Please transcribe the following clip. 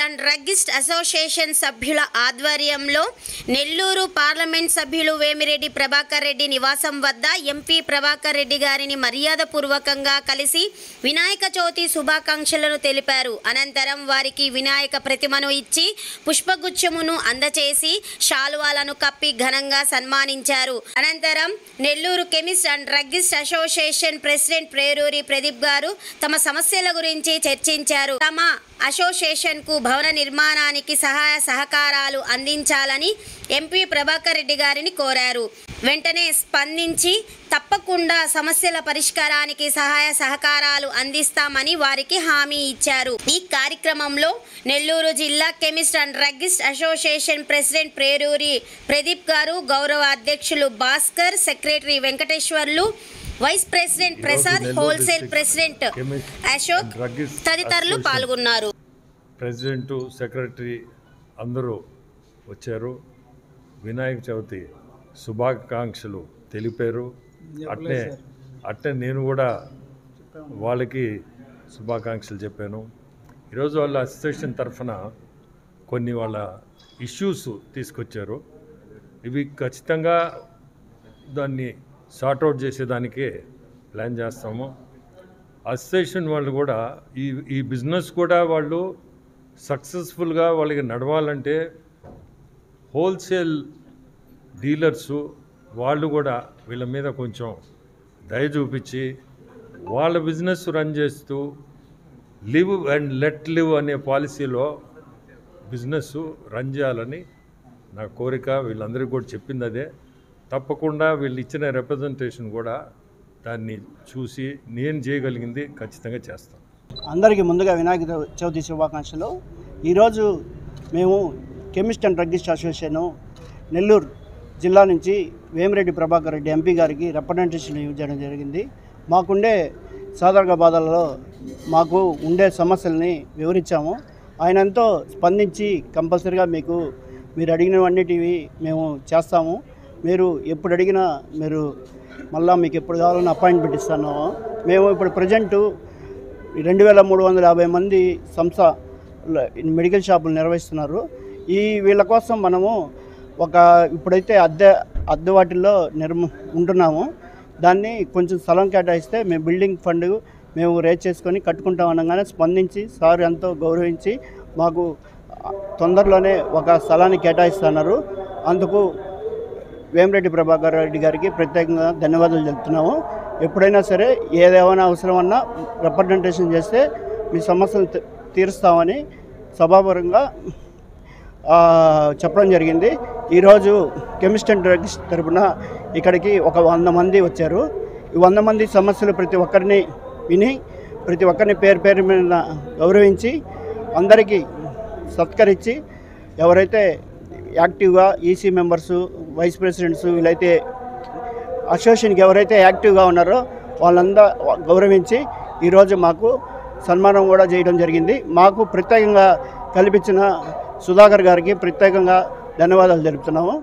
And druggist association సభ్యుల ఆధ్వర్యంలో Nellore parliament సభ్యులు వేమిరెడ్డి ప్రభాకర్ రెడ్డి నివాసం వద్ద ఎంపీ ప్రభాకర్ రెడ్డి గారిని మర్యాదపూర్వకంగా కలిసి వినాయక చవితి శుభాకాంక్షలను తెలిపారు. అనంతరం వారికి వినాయక ప్రతిమను ఇచ్చి పుష్పగుచ్ఛమును అందచేసి శాలువాలను కప్పి ఘనంగా సన్మానించారు. అనంతరం Nellore chemist and druggist association president Preruri Pradeep గారు తమ సమస్యల గురించి చర్చించారు. తమ అసోసియేషన్ కు భవన నిర్మాణానికి సహాయ సహకారాలు అందించాలని ఎంపీ ప్రభాకర్ రెడ్డి గారిని కోరారు. వెంటనే స్పందించి తప్పకుండా సమస్యల పరిష్కారానికి సహాయ సహకారాలు అందిస్తామని వారికి హామీ ఇచ్చారు. ఈ కార్యక్రమంలో నెల్లూరు జిల్లా chemist and druggist association president Preruri Pradeep గారు, గౌరవ అధ్యక్షులు Bhaskar, secretary Venkateswarlu, vice president Prasad, wholesale president Ashok తదితరులు పాల్గొన్నారు. ప్రెసిడెంట్, సెక్రటరీ అందరూ వచ్చారు. వినాయక చవితి శుభాకాంక్షలు తెలిపారు. అట్నే నేను కూడా వాళ్ళకి శుభాకాంక్షలు చెప్పాను. ఈరోజు వాళ్ళ అసోసియేషన్ తరఫున కొన్ని వాళ్ళ ఇష్యూస్ తీసుకొచ్చారు. ఇవి ఖచ్చితంగా దాన్ని సార్ట్అవుట్ చేసేదానికే ప్లాన్ చేస్తాము. అసోసియేషన్ వాళ్ళు కూడా ఈ బిజినెస్ కూడా వాళ్ళు సక్సెస్ఫుల్గా వాళ్ళకి నడవాలంటే హోల్సేల్ డీలర్సు వాళ్ళు కూడా వీళ్ళ మీద కొంచెం దయ చూపించి వాళ్ళ బిజినెస్ రన్ చేస్తూ లివ్ అండ్ లెట్ లివ్ అనే పాలసీలో బిజినెస్ రన్ చేయాలని నా కోరిక. వీళ్ళందరికీ కూడా చెప్పింది అదే. తప్పకుండా వీళ్ళు ఇచ్చిన రిప్రజెంటేషన్ కూడా దాన్ని చూసి నేను చేయగలిగింది ఖచ్చితంగా చేస్తాను. అందరికీ ముందుగా వినాయక చవితి శుభాకాంక్షలు. ఈరోజు మేము chemist and druggist association Nellore జిల్లా నుంచి వేమిరెడ్డి ప్రభాకర్ రెడ్డి ఎంపీ గారికి రిప్రజెంటేషన్ ఇవ్వడం జరిగింది. మాకుండే సాధారణ బాధలలో మాకు ఉండే సమస్యల్ని వివరించాము. ఆయన ఎంతో స్పందించి కంపల్సరీగా మీరు అడిగినవన్నిటివి మేము చేస్తాము, మీరు ఎప్పుడు అడిగినా మీరు మళ్ళీ మీకు ఎప్పుడు కావాలన్నా అపాయింట్మెంట్ ఇస్తాను. మేము ఇప్పుడు ప్రజెంటు 2350 మంది సంస్థ మెడికల్ షాపులు నిర్వహిస్తున్నారు. వీళ్ళ కోసం మనము ఇప్పుడైతే అద్దె వాటిల్లో ఉంటున్నాము. దాన్ని కొంచెం స్థలం కేటాయిస్తే మేము బిల్డింగ్ ఫండ్ మేము రేజ్ చేసుకొని కట్టుకుంటాం అనగానే స్పందించి సార్ ఎంతో గౌరవించి మాకు తొందరలోనే ఒక స్థలాన్ని కేటాయిస్తున్నారు. అందుకు వేమిరెడ్డి ప్రభాకర్ రెడ్డి గారికి ప్రత్యేకంగా ధన్యవాదాలు చెప్తున్నాము. ఎప్పుడైనా సరే ఏదేమైనా అవసరమన్నా రిప్రజెంటేషన్ చేస్తే మీ సమస్యలు తీరుస్తామని సభాపరంగా చెప్పడం జరిగింది. ఈరోజు కెమిస్ట్ అండ్ డ్రగ్గిస్ట్ తరపున ఇక్కడికి ఒక 100 మంది వచ్చారు. ఈ 100 మంది సమస్యలు ప్రతి ఒక్కరిని విని ప్రతి ఒక్కరిని పేరు మీద గౌరవించి అందరికీ సత్కరించి ఎవరైతే యాక్టివ్గా ఈసీ మెంబర్సు, వైస్ ప్రెసిడెంట్స్ వీళ్ళైతే అసోసియేషన్కి ఎవరైతే యాక్టివ్గా ఉన్నారో వాళ్ళంతా గౌరవించి ఈరోజు మాకు సన్మానం కూడా చేయడం జరిగింది. మాకు ప్రత్యేకంగా కల్పించిన సుధాకర్ గారికి ప్రత్యేకంగా ధన్యవాదాలు తెలుపుతున్నాము.